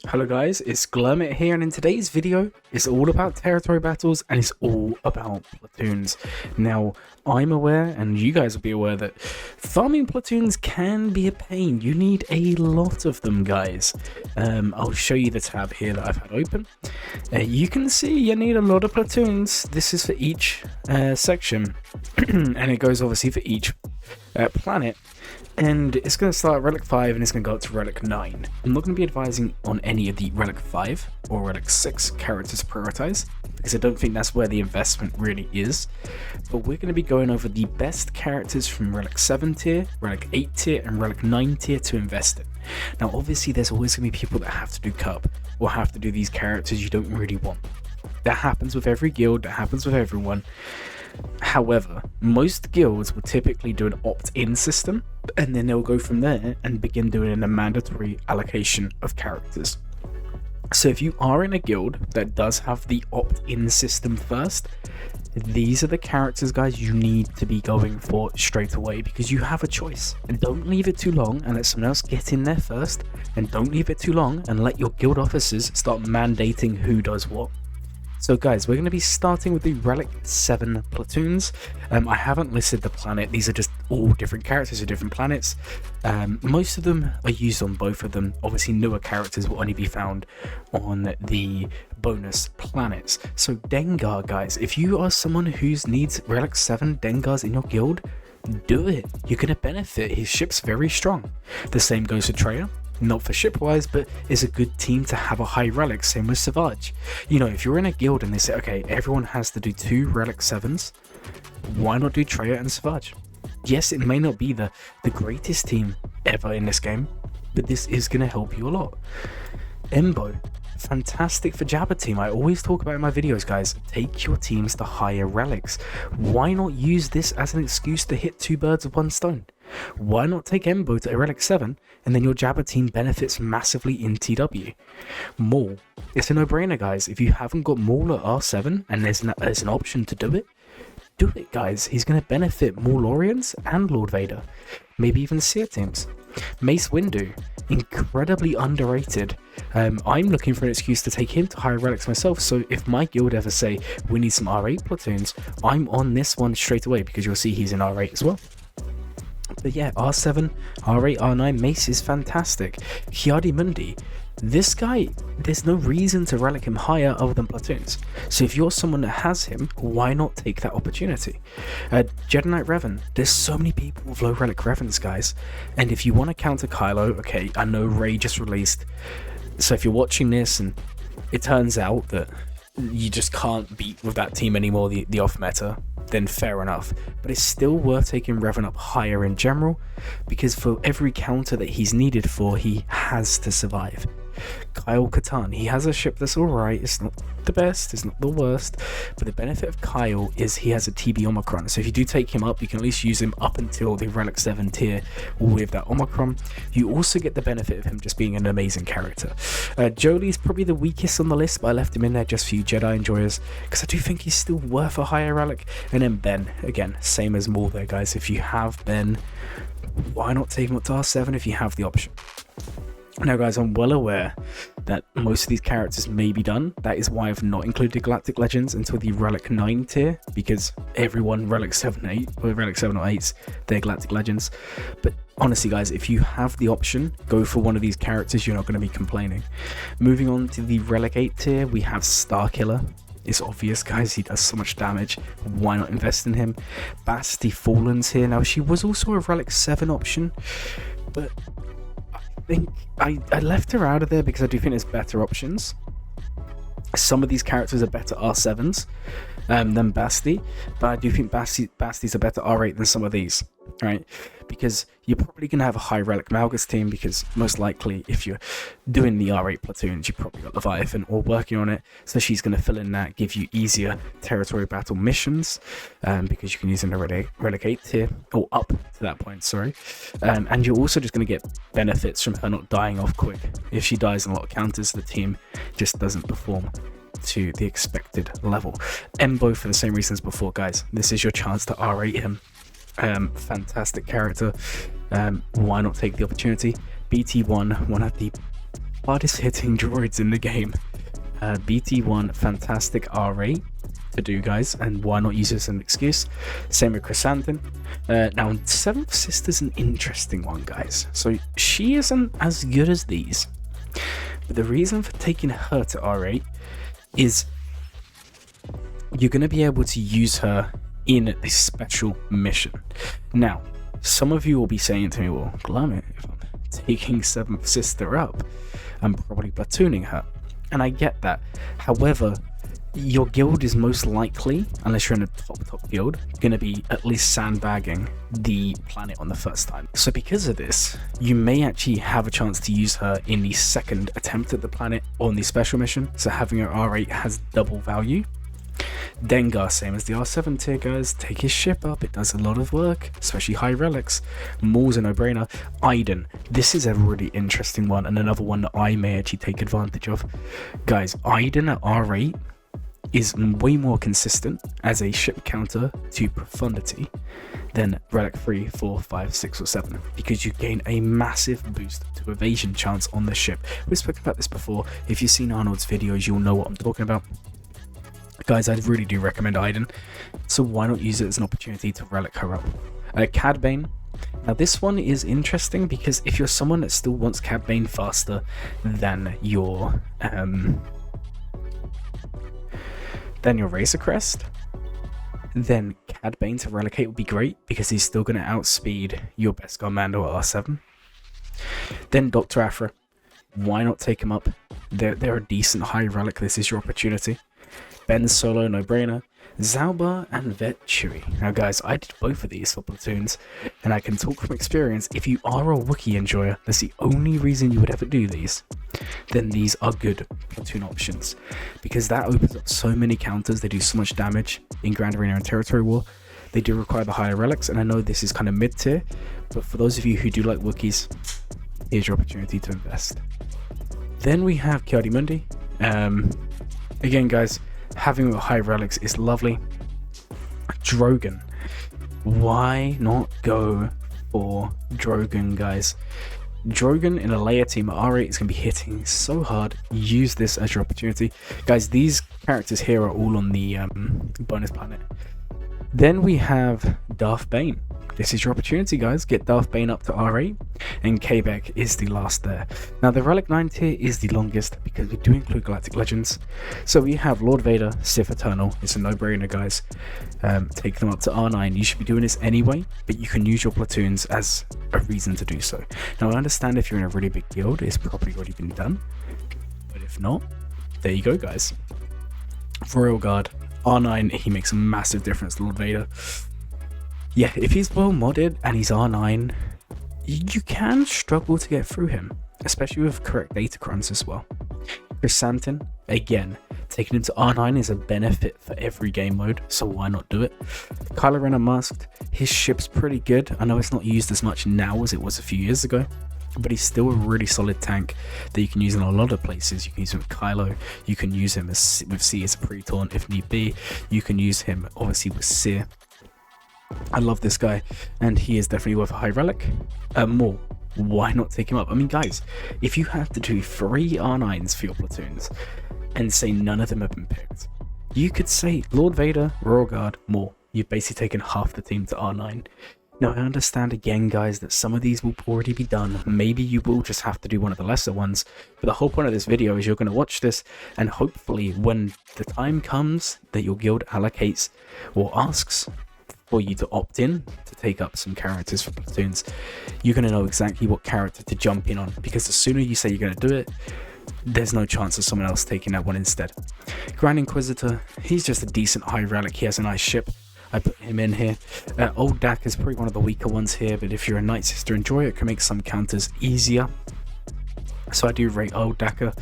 Hello guys, it's Glurmit here, and in today's video it's all about territory battles and it's all about platoons. Now, I'm aware, and you guys will be aware, that farming platoons can be a pain. You need a lot of them, guys. I'll show you the tab here that I've had open. You can see you need a lot of platoons. This is for each section, and it goes obviously for each planet. And it's going to start at Relic 5 and it's going to go up to Relic 9. I'm not going to be advising on any of the Relic 5 or Relic 6 characters to prioritize, because I don't think that's where the investment really is. But we're going to be going over the best characters from Relic 7 tier, Relic 8 tier, and Relic 9 tier to invest in. Now obviously there's always going to be people that have to do Cup, or have to do these characters you don't really want. That happens with every guild, that happens with everyone. However, most guilds will typically do an opt-in system, and then they'll go from there and begin doing a mandatory allocation of characters. So if you are in a guild that does have the opt-in system first, these are the characters, guys, you need to be going for straight away, because you have a choice. And don't leave it too long and let someone else get in there first, and don't leave it too long and let your guild officers start mandating who does what. So guys, we're going to be starting with the Relic 7 platoons. I haven't listed the planet. These are just all different characters of different planets. Most of them are used on both of them. Obviously newer characters will only be found on the bonus planets. So Dengar, guys, if you are someone who needs Relic 7 Dengars in your guild, do it. You're going to benefit. His ship's very strong. The same goes for Treya. Not for ship-wise, but is a good team to have a high relic, same with Savage. You know, if you're in a guild and they say, okay, everyone has to do 2 Relic 7s, why not do Treya and Savage? Yes, it may not be the greatest team ever in this game, but this is going to help you a lot. Embo, fantastic for Jabba team. I always talk about in my videos, guys, take your teams to higher relics. Why not use this as an excuse to hit 2 birds with 1 stone? Why not take Embo to a Relic 7 and then your Jabba team benefits massively in TW? Maul, it's a no-brainer, guys. If you haven't got Maul at R7 and there's an option to do it, guys. He's going to benefit Maulorians and Lord Vader, maybe even Seer teams. Mace Windu, incredibly underrated. I'm looking for an excuse to take him to higher relics myself, so if my guild ever say we need some R8 platoons, I'm on this one straight away, because you'll see he's in R8 as well. But yeah, R7, R8, R9, Mace is fantastic. Hyadi Mundi, this guy, there's no reason to relic him higher other than platoons. So if you're someone that has him, why not take that opportunity? Jedi Knight Revan, there's so many people with low relic Revans, guys. And if you want to counter Kylo, okay, I know Rey just released. So if you're watching this and it turns out that you just can't beat with that team anymore, the off meta, then fair enough. But it's still worth taking Revan up higher in general, because for every counter that he's needed for, he has to survive. Kyle Katarn, he has a ship that's alright, it's not the best, it's not the worst, but the benefit of Kyle is he has a TB Omicron, so if you do take him up, you can at least use him up until the Relic 7 tier with that Omicron. You also get the benefit of him just being an amazing character. Jolie's probably the weakest on the list, but I left him in there just for you Jedi enjoyers, because I do think he's still worth a higher relic. And then Ben, again, same as Maul there, guys. If you have Ben, why not take him up to R7 if you have the option? Now guys, I'm well aware that most of these characters may be done. That is why I've not included Galactic Legends until the Relic 9 tier, because everyone Relic 7, 8, or Relic 7 or 8s, they're Galactic Legends. But honestly guys, if you have the option, go for one of these characters, you're not going to be complaining. Moving on to the Relic 8 tier, we have Starkiller. It's obvious, guys, he does so much damage. Why not invest in him? Basti Fallen's here. Now, she was also a Relic 7 option, but I think I left her out of there because I do think there's better options. Some of these characters are better R7s than Basti, but I do think Basti's a better R8 than some of these, right? Because you're probably going to have a high relic Malgus team, because most likely if you're doing the R8 platoons, you've probably got Leviathan or working on it, so she's going to fill in that, give you easier territory battle missions, because you can use in a Relic 8 tier, or up to that point, sorry. And you're also just going to get benefits from her not dying off quick. If she dies in a lot of counters, the team just doesn't perform to the expected level. Embo, for the same reasons before, guys. This is your chance to R8 him. Fantastic character. Why not take the opportunity? BT1, one of the hardest hitting droids in the game. BT1, fantastic R8 to do, guys, and why not use it as an excuse? Same with Chrysanthemum. Now, Seventh Sister's an interesting one, guys. So she isn't as good as these, but the reason for taking her to R8 is you're going to be able to use her in a special mission. Now, some of you will be saying to me, well, Glurmit, if I'm taking Seventh Sister up, I'm probably platooning her. And I get that. However, your guild is most likely, unless you're in a top guild, going to be at least sandbagging the planet on the first time. So because of this, you may actually have a chance to use her in the second attempt at the planet on the special mission. So having her R8 has double value. Dengar, same as the R7 tier, guys. Take his ship up, it does a lot of work, especially high relics. Maul's a no-brainer. Iden, this is a really interesting one, and another one that I may actually take advantage of. Guys, Iden at R8 is way more consistent as a ship counter to profundity than Relic 3, 4, 5, 6, or 7, because you gain a massive boost to evasion chance on the ship. We've spoken about this before. If you've seen Arnold's videos, you'll know what I'm talking about. Guys, I really do recommend Iden, so why not use it as an opportunity to relic her up? Cad Bane. Now this one is interesting because if you're someone that still wants Cad Bane faster than your Razor Crest, then Cad Bane to relicate would be great because he's still going to outspeed your Beskar Mando at R7. Then Dr. Aphra, why not take him up? They're a decent high relic. This is your opportunity. Ben Solo, no-brainer. Zauber and Vet Chewie. Now guys, I did both of these for platoons, and I can talk from experience, if you are a Wookiee enjoyer, that's the only reason you would ever do these, then these are good platoon options, because that opens up so many counters. They do so much damage in Grand Arena and Territory War. They do require the higher relics, and I know this is kind of mid-tier, but for those of you who do like Wookiees, here's your opportunity to invest. Then we have Ki-Adi-Mundi. Again guys, having high relics is lovely. Drogon, why not go for Drogon, guys? Drogon in a layer team at R8 is going to be hitting so hard. Use this as your opportunity, guys. These characters here are all on the bonus planet. Then we have Darth Bane. This is your opportunity, guys. Get Darth Bane up to R8, and Quebec is the last there. Now, the Relic 9 tier is the longest because we do include Galactic Legends. So we have Lord Vader, Sith Eternal. It's a no-brainer, guys. Take them up to R9. You should be doing this anyway, but you can use your platoons as a reason to do so. Now, I understand if you're in a really big guild, it's probably already been done. But if not, there you go, guys. Royal Guard, R9, he makes a massive difference to Lord Vader. Yeah, if he's well modded and he's R9, you can struggle to get through him, especially with correct data crunch as well. Chrysanthemum, again, taking him to R9 is a benefit for every game mode, so why not do it? Kylo Ren Unmasked, his ship's pretty good. I know it's not used as much now as it was a few years ago, but he's still a really solid tank that you can use in a lot of places. You can use him with Kylo, you can use him with C as a pre-taunt if need be, you can use him obviously with Seer. I love this guy, and he is definitely worth a high relic. More, why not take him up? I mean, guys, if you have to do 3 R9s for your platoons and say none of them have been picked, you could say Lord Vader, Royal Guard, more. You've basically taken half the team to R9. Now, I understand again, guys, that some of these will already be done. Maybe you will just have to do one of the lesser ones. But the whole point of this video is you're going to watch this, and hopefully when the time comes that your guild allocates or asks for you to opt in to take up some characters for platoons, you're going to know exactly what character to jump in on, because the sooner you say you're going to do it, there's no chance of someone else taking that one instead. Grand Inquisitor, he's just a decent high relic. He has a nice ship. I put him in here. Old Dak is probably one of the weaker ones here, but if you're a Night Sister enjoyer, it can make some counters easier. So I do rate Old Dakka.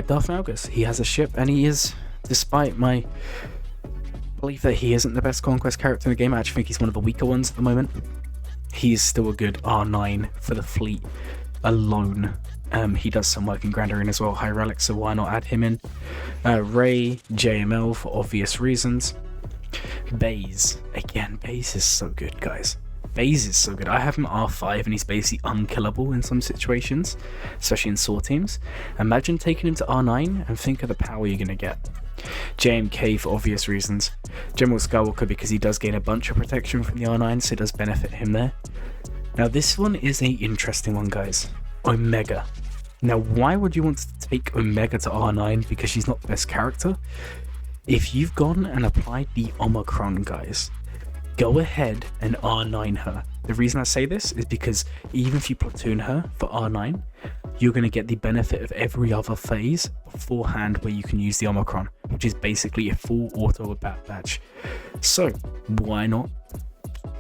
Darth Malgus, he has a ship, and he is, despite my belief that he isn't the best conquest character in the game, I actually think he's one of the weaker ones at the moment. He's still a good R9 for the fleet alone. He does some work in Grand Arena as well, high relic, so why not add him in? Rey, JML for obvious reasons. Baze, again, Baze is so good, guys. phase is so good. I have him R5 and he's basically unkillable in some situations, especially in SWORD teams. Imagine taking him to R9 and think of the power you're going to get. JMK for obvious reasons. General Skywalker because he does gain a bunch of protection from the R9, so it does benefit him there. Now this one is an interesting one, guys. Omega. Now why would you want to take Omega to R9? Because she's not the best character. If you've gone and applied the Omicron, guys, go ahead and R9 her. The reason I say this is because even if you platoon her for R9, you're going to get the benefit of every other phase beforehand where you can use the Omicron, which is basically a full auto bat badge. So why not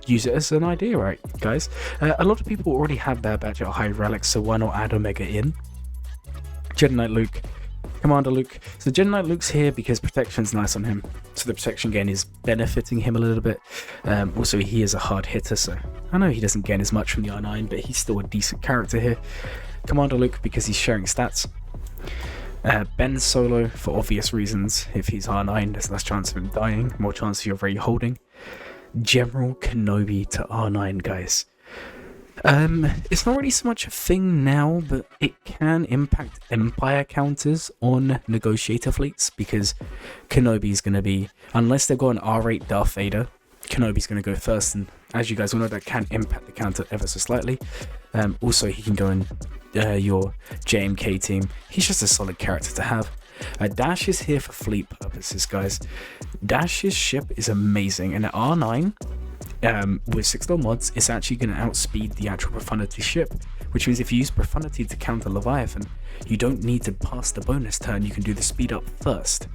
use it as an idea, right, guys? A lot of people already have their badge at high relics, so why not add Omega in? Jedi Knight Luke. Commander Luke. So Jedi Knight Luke's here because protection's nice on him. So the protection gain is benefiting him a little bit. Also, he is a hard hitter, so I know he doesn't gain as much from the R9, but he's still a decent character here. Commander Luke because he's sharing stats. Ben Solo for obvious reasons. If he's R9, there's less chance of him dying, more chance of you're already holding. General Kenobi to R9, guys. It's not really so much a thing now, but it can impact Empire counters on negotiator fleets, because Kenobi's going to be, unless they've got an R8 Darth Vader, Kenobi's going to go first, and as you guys all know, that can impact the counter ever so slightly. Also, he can go in your JMK team. He's just a solid character to have. Dash is here for fleet purposes, guys. Dash's ship is amazing, and at R9, with 6-star mods, it's actually going to outspeed the actual Profundity ship, which means if you use Profundity to counter Leviathan, you don't need to pass the bonus turn, you can do the speed up first,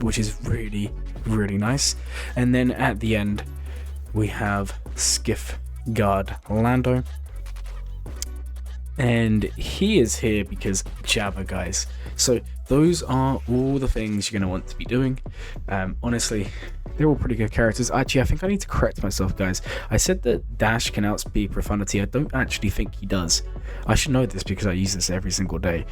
which is really, really nice. And then at the end, we have Skiff Guard Lando, and he is here because Jabba, guys. So those are all the things you're going to want to be doing. Honestly, they're all pretty good characters. Actually, I think I need to correct myself, guys. I said that Dash can outspeed Profundity. I don't actually think he does. I should know this because I use this every single day.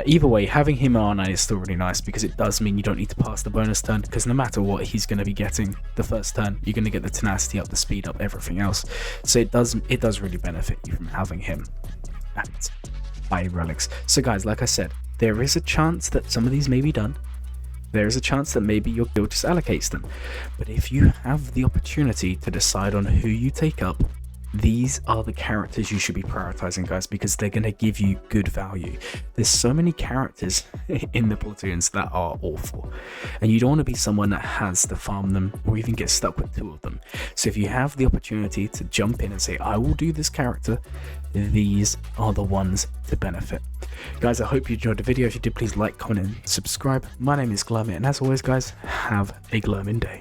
Either way, having him on R9 is still really nice because it does mean you don't need to pass the bonus turn, because no matter what, he's going to be getting the first turn. You're going to get the tenacity up, the speed up, everything else. So it does really benefit you from having him at high relics. So guys, like I said, there is a chance that some of these may be done. There is a chance that maybe your guild just allocates them. But if you have the opportunity to decide on who you take up, these are the characters you should be prioritizing, guys, because they're going to give you good value. There's so many characters in the platoons that are awful, and you don't want to be someone that has to farm them or even get stuck with 2 of them. So if you have the opportunity to jump in and say, I will do this character, these are the ones to benefit. Guys, I hope you enjoyed the video. If you did, please like, comment, and subscribe. My name is Glurmit, and as always, guys, have a Glurmin day.